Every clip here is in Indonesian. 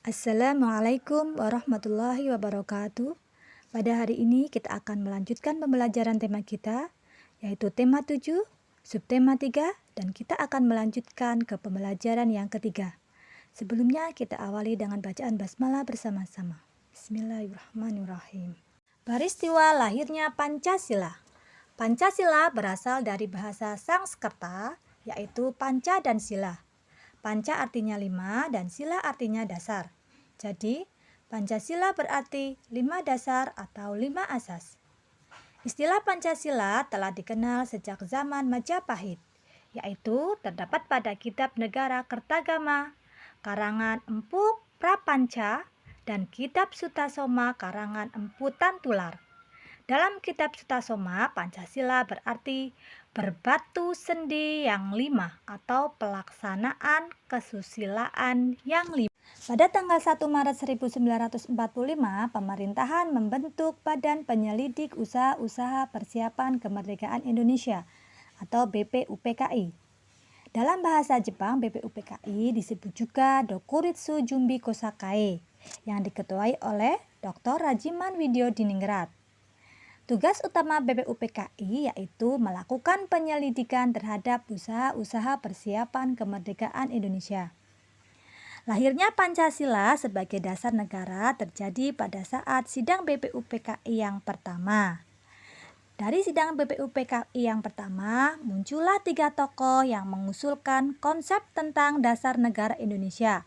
Assalamualaikum warahmatullahi wabarakatuh. Pada hari ini kita akan melanjutkan pembelajaran tema kita, yaitu tema 7, subtema 3, dan kita akan melanjutkan ke pembelajaran yang ketiga. Sebelumnya kita awali dengan bacaan basmalah bersama-sama. Bismillahirrahmanirrahim. Peristiwa lahirnya Pancasila. Pancasila berasal dari bahasa Sanskerta, yaitu panca dan sila. Panca artinya 5 dan sila artinya dasar. Jadi, Pancasila berarti 5 dasar atau 5 asas. Istilah Pancasila telah dikenal sejak zaman Majapahit, yaitu terdapat pada Kitab Negara Kertagama, karangan Empu Prapanca, dan Kitab Sutasoma karangan Empu Tantular. Dalam Kitab Sutasoma, Pancasila berarti berbatu sendi yang 5 atau pelaksanaan kesusilaan yang 5. Pada tanggal 1 Maret 1945, pemerintahan membentuk Badan Penyelidik Usaha-Usaha Persiapan Kemerdekaan Indonesia atau BPUPKI. Dalam bahasa Jepang, BPUPKI disebut juga Dokuritsu Jumbi Kosakae yang diketuai oleh Dr. Rajiman Widyodiningrat. Tugas utama BPUPKI yaitu melakukan penyelidikan terhadap usaha-usaha persiapan kemerdekaan Indonesia. Lahirnya Pancasila sebagai dasar negara terjadi pada saat sidang BPUPKI yang pertama. Dari sidang BPUPKI yang pertama, muncullah 3 tokoh yang mengusulkan konsep tentang dasar negara Indonesia.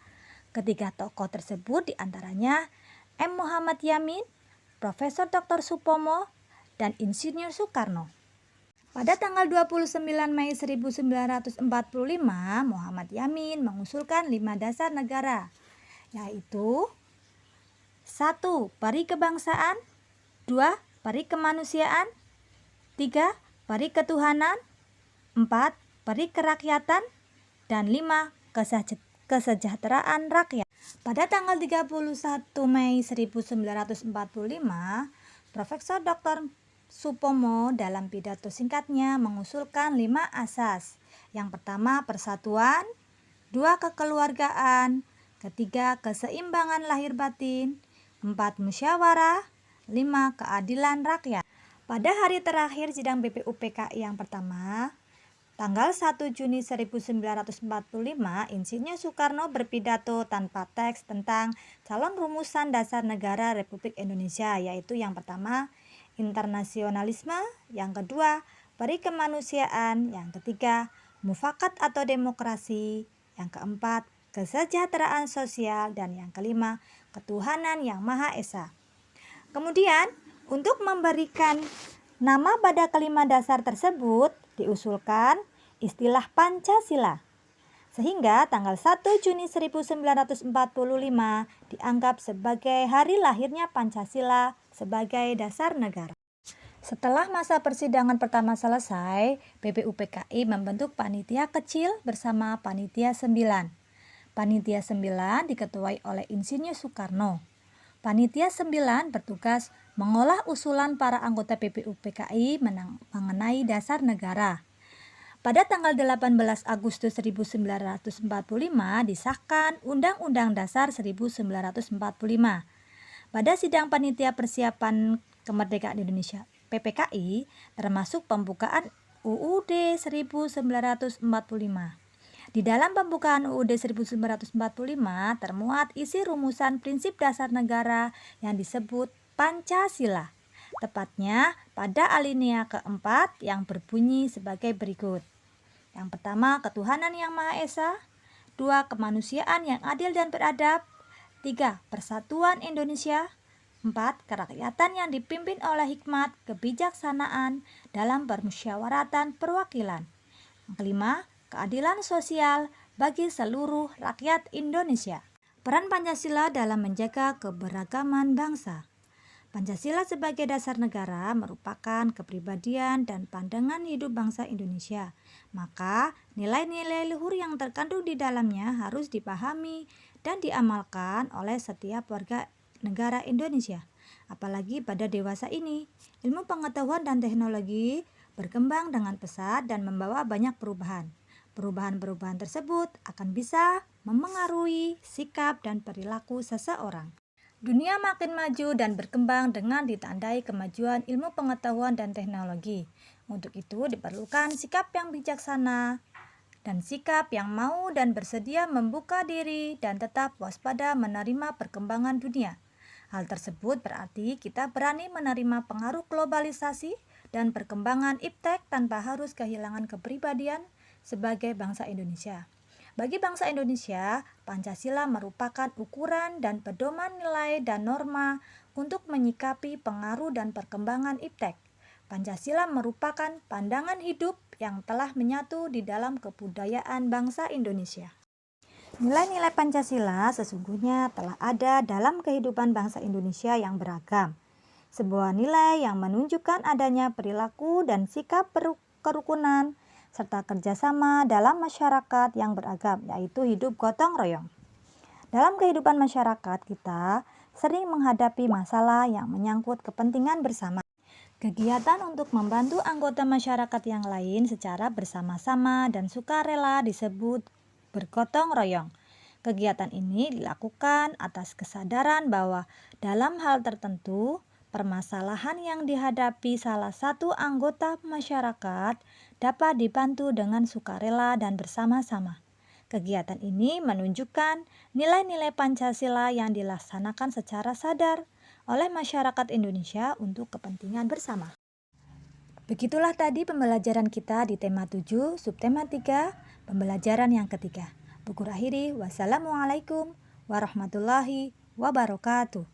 Ketiga tokoh tersebut diantaranya M. Muhammad Yamin, Profesor Dr. Supomo, dan Insinyur Soekarno. Pada tanggal 29 Mei 1945, Muhammad Yamin mengusulkan 5 dasar negara, yaitu 1. Peri kebangsaan, 2. Peri kemanusiaan, 3. Peri ketuhanan, 4. Peri kerakyatan, dan 5. Kesejahteraan rakyat. Pada tanggal 31 Mei 1945, Profesor Dr. Supomo dalam pidato singkatnya mengusulkan 5 asas. Yang pertama persatuan, 2 kekeluargaan, ketiga keseimbangan lahir batin, 4 musyawarah, 5 keadilan rakyat. Pada hari terakhir sidang BPUPKI yang pertama, tanggal 1 Juni 1945, Insinyur Soekarno berpidato tanpa teks tentang calon rumusan dasar negara Republik Indonesia, yaitu yang pertama internasionalisme, yang kedua peri kemanusiaan, yang ketiga mufakat atau demokrasi, yang keempat kesejahteraan sosial, dan yang kelima ketuhanan yang Maha Esa. Kemudian untuk memberikan nama pada kelima dasar tersebut diusulkan istilah Pancasila, sehingga tanggal 1 Juni 1945 dianggap sebagai hari lahirnya Pancasila sebagai dasar negara. Setelah masa persidangan pertama selesai, BPUPKI membentuk panitia kecil bersama Panitia 9. Panitia 9 diketuai oleh Insinyur Soekarno. Panitia 9 bertugas mengolah usulan para anggota BPUPKI mengenai dasar negara. Pada tanggal 18 Agustus 1945 disahkan Undang-Undang Dasar 1945. Pada sidang Panitia Persiapan Kemerdekaan Indonesia PPKI termasuk pembukaan UUD 1945. Di dalam pembukaan UUD 1945 termuat isi rumusan prinsip dasar negara yang disebut Pancasila, tepatnya pada alinea keempat yang berbunyi sebagai berikut. Yang pertama, ketuhanan yang Maha Esa, 2. Kemanusiaan yang adil dan beradab, 3. Persatuan Indonesia, 4. Kerakyatan yang dipimpin oleh hikmat kebijaksanaan dalam permusyawaratan perwakilan, yang kelima, keadilan sosial bagi seluruh rakyat Indonesia. Peran Pancasila dalam menjaga keberagaman bangsa. Pancasila sebagai dasar negara merupakan kepribadian dan pandangan hidup bangsa Indonesia. Maka nilai-nilai luhur yang terkandung di dalamnya harus dipahami dan diamalkan oleh setiap warga negara Indonesia. Apalagi pada dewasa ini, ilmu pengetahuan dan teknologi berkembang dengan pesat dan membawa banyak perubahan. Perubahan-perubahan tersebut akan bisa memengaruhi sikap dan perilaku seseorang. Dunia makin maju dan berkembang dengan ditandai kemajuan ilmu pengetahuan dan teknologi. Untuk itu diperlukan sikap yang bijaksana dan sikap yang mau dan bersedia membuka diri dan tetap waspada menerima perkembangan dunia. Hal tersebut berarti kita berani menerima pengaruh globalisasi dan perkembangan iptek tanpa harus kehilangan kepribadian sebagai bangsa Indonesia. Bagi bangsa Indonesia, Pancasila merupakan ukuran dan pedoman nilai dan norma untuk menyikapi pengaruh dan perkembangan iptek. Pancasila merupakan pandangan hidup yang telah menyatu di dalam kebudayaan bangsa Indonesia. Nilai-nilai Pancasila sesungguhnya telah ada dalam kehidupan bangsa Indonesia yang beragam. Sebuah nilai yang menunjukkan adanya perilaku dan sikap kerukunan serta kerjasama dalam masyarakat yang beragam, yaitu hidup gotong royong. Dalam kehidupan masyarakat kita sering menghadapi masalah yang menyangkut kepentingan bersama. Kegiatan untuk membantu anggota masyarakat yang lain secara bersama-sama dan sukarela disebut bergotong royong. Kegiatan ini dilakukan atas kesadaran bahwa dalam hal tertentu, permasalahan yang dihadapi salah satu anggota masyarakat dapat dibantu dengan sukarela dan bersama-sama. Kegiatan ini menunjukkan nilai-nilai Pancasila yang dilaksanakan secara sadar oleh masyarakat Indonesia untuk kepentingan bersama. Begitulah tadi pembelajaran kita di tema 7, subtema 3, pembelajaran yang ketiga. Buku akhiri, wassalamualaikum warahmatullahi wabarakatuh.